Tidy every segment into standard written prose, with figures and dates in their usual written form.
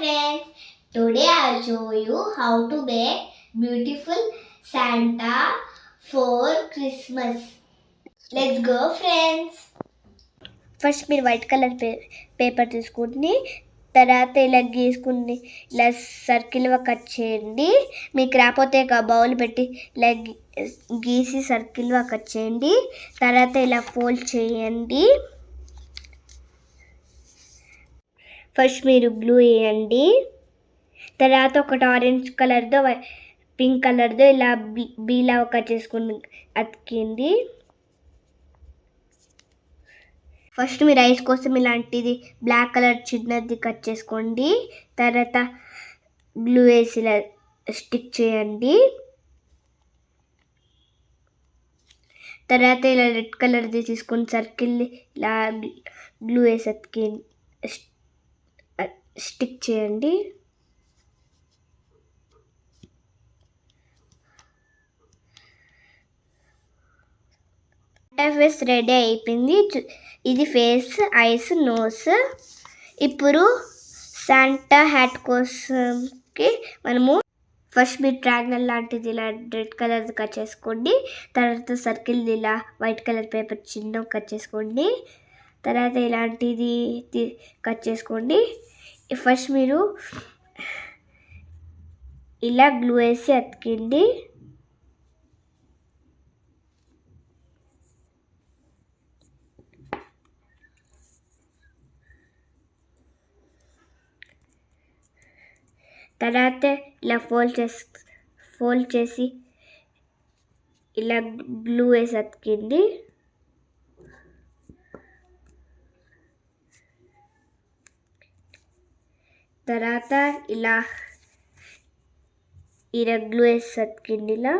friends, today I will show you how to make beautiful Santa for Christmas. Let's go friends. First మీరు white colour paper తీసుకుని తర్వాత ఇలా గీసుకుని ఇలా సర్కిల్గా cut చేయండి. మీకు రాకపోతే ఒక బౌల్ పెట్టి ఇలా గీసి సర్కిల్గా కట్ చేయండి. తర్వాత ఇలా ఫోల్డ్ చేయండి. ఫస్ట్ మీరు గ్లూ వేయండి. తర్వాత ఒకటి ఆరెంజ్ కలర్తో పింక్ కలర్తో ఇలా బీలా కట్ చేసుకుని అతికింది. ఫస్ట్ మీరు ఐస్ కోసం ఇలాంటిది బ్లాక్ కలర్ చిన్నది కట్ చేసుకోండి. తర్వాత గ్లూ వేసి ఇలా స్టిక్ చేయండి. తర్వాత ఇలా రెడ్ కలర్ది తీసుకొని సర్కిల్ ఇలా గ్లూ వేసి స్టిక్ చేయండి. ఫేస్ రెడీ అయిపోయింది. ఇది ఫేస్, ఐస్, నోస్. ఇప్పుడు శాంటా హ్యాట్ కోసంకి మనము ఫస్ట్ మీరు ట్రయాంగిల్ లాంటిది ఇలా రెడ్ కలర్ కట్ చేసుకోండి. తర్వాత సర్కిల్ ఇలా వైట్ కలర్ పేపర్ చిన్న కట్ చేసుకోండి. తర్వాత ఇలాంటిది కట్ చేసుకోండి. ఫస్ట్ మీరు ఇలా గ్లూ వేసి అతికిండి. తర్వాత ఇలా ఫోల్డ్ చేసి ఇలా గ్లూ వేసి అతికింది. తర్వాత ఇలా గ్లూ వేసి అతికింది. ఇలా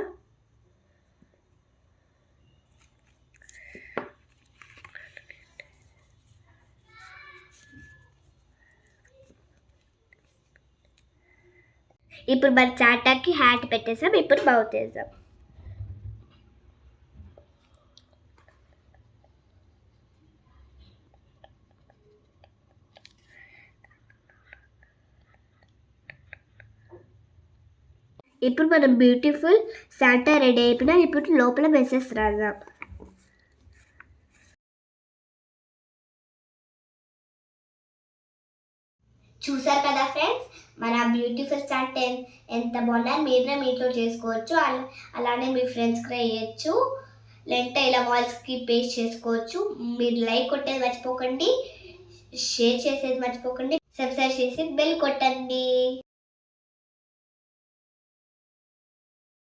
ఇప్పుడు మన చాటాకి హ్యాట్ పెట్టేసాం. ఇప్పుడు మౌత్ వేసాం. ఇప్పుడు మనం బ్యూటిఫుల్ శాంటా రెడీ అయిపోయినా. ఇప్పుడు లోపల మెసేజ్ రాద్దాం. చూసారు కదా ఫ్రెండ్స్, మన బ్యూటిఫుల్ శాంటా ఎంత బాగున్నా మీరు మీతో చేసుకోవచ్చు. అలానే మీ ఫ్రెండ్స్కి వేయచ్చు. లేదంటే ఇలా వాల్స్కి పేస్ట్ చేసుకోవచ్చు. మీరు లైక్ కొట్టేది మర్చిపోకండి, షేర్ చేసేది మర్చిపోకండి, సబ్స్క్రైబ్ చేసి బెల్ కొట్టండి.